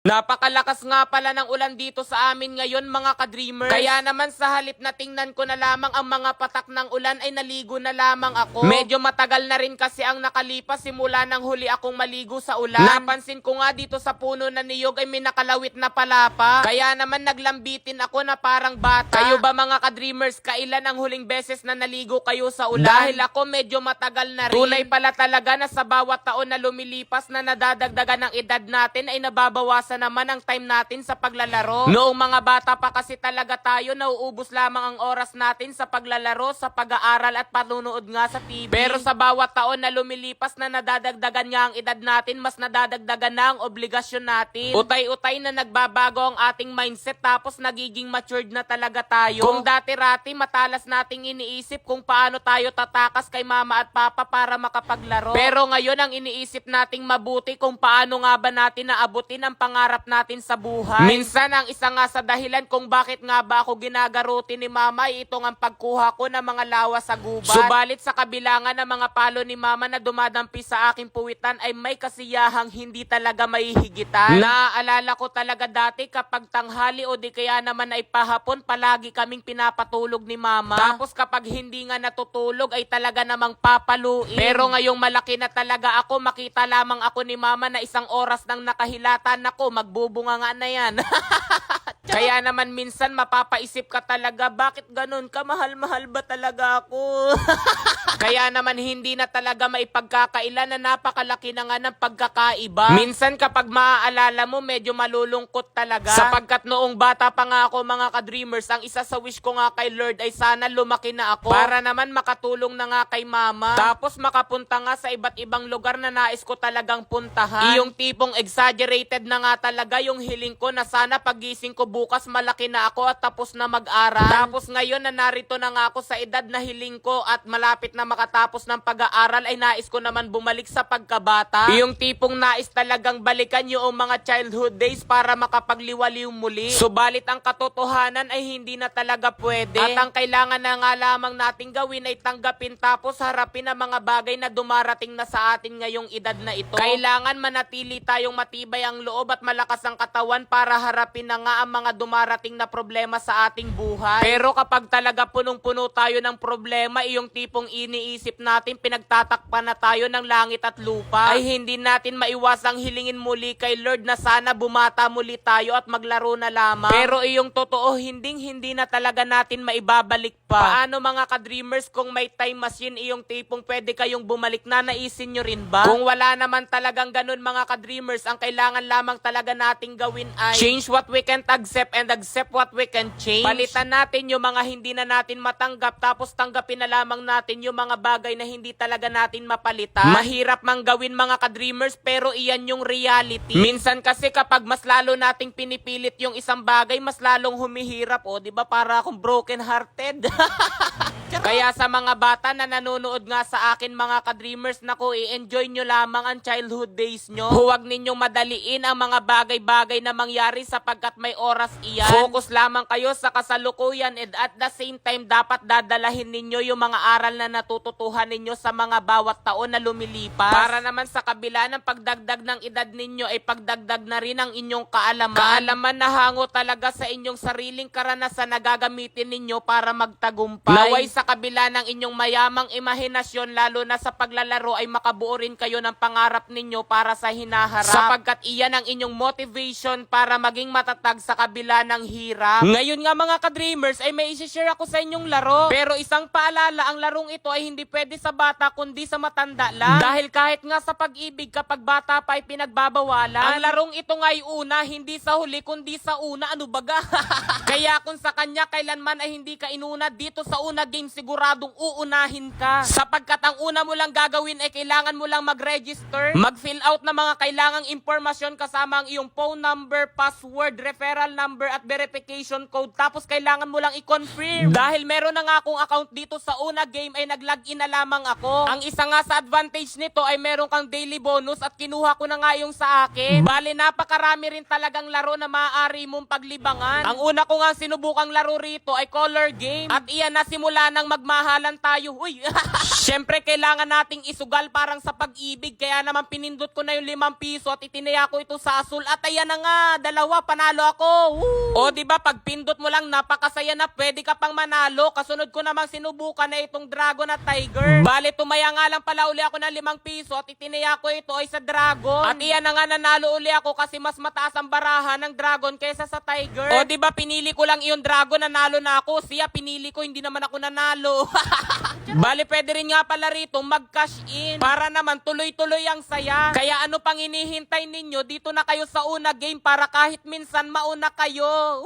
Napakalakas nga pala ng ulan dito sa amin ngayon mga ka-dreamers. Kaya naman sa halip na tingnan ko na lamang ang mga patak ng ulan ay naligo na lamang ako. Medyo matagal na rin kasi ang nakalipas simula nang huli akong maligo sa ulan. Napansin ko nga dito sa puno na niyog ay may nakalawit na palapa. Kaya naman naglambitin ako na parang bata. Kayo ba mga ka-dreamers, kailan ang huling beses na naligo kayo sa ulan? Dahil ako medyo matagal na rin. Tunay pala talaga na sa bawat taon na lumilipas na nadadagdagan ng edad natin ay nababawasan naman ang time natin sa paglalaro. Noong mga bata pa kasi talaga tayo, nauubos lamang ang oras natin sa paglalaro, sa pag-aaral at panunood nga sa TV. Pero sa bawat taon na lumilipas na nadadagdagan nga ang edad natin, mas nadadagdagan na ang obligasyon natin. Utay-utay na nagbabago ang ating mindset tapos nagiging matured na talaga tayo. Kung dati-rati matalas nating iniisip kung paano tayo tatakas kay mama at papa para makapaglaro. Pero ngayon ang iniisip nating mabuti kung paano nga ba natin naabutin ang pangarap natin sa buhay. Minsan ang isa nga sa dahilan kung bakit nga ba ako ginagaruti ni mama ay itong ang pagkuha ko ng mga lawa sa gubat. Subalit sa kabilangan ng mga palo ni mama na dumadampi sa aking puwitan ay may kasiyahang hindi talaga maihigitan. Naaalala ko talaga dati kapag tanghali o di kaya naman ay pahapon palagi kaming pinapatulog ni mama. Tapos kapag hindi nga natutulog ay talaga namang papaluin. Pero ngayong malaki na talaga ako, makita lamang ako ni mama na isang oras nang nakahilatan ako, magbubunga nga na yan. Kaya naman minsan mapapaisip ka talaga, bakit ganun ka? Mahal-mahal ba talaga ako? Kaya naman hindi na talaga maipagkakailan na napakalaki na nga ng pagkakaiba. Minsan kapag maaalala mo, medyo malulungkot talaga. Sapagkat noong bata pa nga ako mga ka-dreamers, ang isa sa wish ko nga kay Lord ay sana lumaki na ako. Para naman makatulong na nga kay mama. Tapos makapunta nga sa iba't ibang lugar na nais ko talagang puntahan. Iyong tipong exaggerated na nga talaga yung hiling ko na sana pagising ko bukas malaki na ako at tapos na mag-aral. Tapos ngayon na narito na nga ako sa edad na hiling ko at malapit na makatapos ng pag-aaral ay nais ko naman bumalik sa pagkabata. Yung tipong nais talagang balikan yung mga childhood days para makapagliwaliw muli. Subalit ang katotohanan ay hindi na talaga pwede. At ang kailangan na nga lamang nating gawin ay tanggapin tapos harapin ang mga bagay na dumarating na sa atin ngayong edad na ito. Kailangan manatili tayong matibay ang loob at malakas ang katawan para harapin na nga ang mga dumarating na problema sa ating buhay. Pero kapag talaga punong-puno tayo ng problema, iyong tipong iniisip natin pinagtatakpan na tayo ng langit at lupa, ay hindi natin maiwasang hilingin muli kay Lord na sana bumata muli tayo at maglaro na lamang. Pero iyong totoo, hindi na talaga natin maibabalik pa. Paano mga ka-dreamers kung may time machine, iyong tipong pwede kayong bumalik na, naisin nyo rin ba? Kung wala naman talagang ganun mga ka-dreamers, ang kailangan lamang talaga nating gawin ay change what we can't accept and accept what we can change. Palitan natin yung mga hindi na natin matanggap tapos tanggapin na lamang natin yung mga bagay na hindi talaga natin mapalitan. Mahirap mang gawin mga ka-dreamers pero iyan yung reality. Minsan kasi kapag mas lalo nating pinipilit yung isang bagay, mas lalong humihirap. O, di ba para akong broken hearted? Kaya sa mga bata na nanonood nga sa akin mga ka-dreamers, naku, i-enjoy nyo lamang ang childhood days nyo. Huwag ninyong madaliin ang mga bagay-bagay na mangyari sapagkat may oras iyan. Focus lamang kayo sa kasalukuyan and at the same time dapat dadalahin ninyo yung mga aral na natututuhan ninyo sa mga bawat taon na lumilipas. Para naman sa kabila ng pagdagdag ng edad ninyo ay pagdagdag na rin ang inyong kaalaman. Kaalaman na hango talaga sa inyong sariling karanasan na gagamitin ninyo para magtagumpay. Naway sa kabila ng inyong mayamang imahinasyon lalo na sa paglalaro ay makabuo rin kayo ng pangarap ninyo para sa hinaharap. Sapagkat iyan ang inyong motivation para maging matatag sa kabila ng hirap. Ngayon nga mga ka-dreamers ay may isi-share ako sa inyong laro. Pero isang paalala, ang larong ito ay hindi pwede sa bata kundi sa matanda lang. Dahil kahit nga sa pag-ibig kapag bata pa ay pinagbabawalan, ang larong ito nga ay una, hindi sa huli kundi sa una. Ano baga? Kaya kung sa kanya kailanman ay hindi ka inuna, dito sa una game siguradong uunahin ka. Sapagkat ang una mo lang gagawin ay kailangan mo lang mag-register, mag-fill out na mga kailangang impormasyon kasama ang iyong phone number, password, referral number at verification code. Tapos kailangan mo lang i-confirm. Dahil meron na nga akong account dito sa una game ay nag-login na lamang ako. Ang isa nga sa advantage nito ay meron kang daily bonus at kinuha ko na nga yung sa akin. Bale napakarami rin talagang laro na maaari mong paglibangan. Ang una ko nga sinubukang laro rito ay color game at iyan na simula sanang magmahalan tayo. Uy, syempre kailangan nating isugal parang sa pag-ibig. Kaya naman pinindot ko na yung 5 piso at itinaya ko ito sa asul. At ayan na nga, 2, panalo ako. Woo! O diba, pag pindot mo lang, napakasaya na, pwede ka pang manalo. Kasunod ko namang sinubukan na itong dragon at tiger. Bale, tumaya nga lang pala uli ako ng 5 piso at itinaya ko ito ay sa dragon. At iyan na nga, nanalo uli ako kasi mas mataas ang barahan ng dragon kaysa sa tiger. O diba, pinili ko lang yung dragon, nanalo na ako. Siya, pinili ko, hindi naman ako nanalo. Bale, pwede rin nga pala rito mag-cash in para naman tuloy-tuloy ang saya. Kaya ano pang hinihintay ninyo, dito na kayo sa una game para kahit minsan mauna kayo.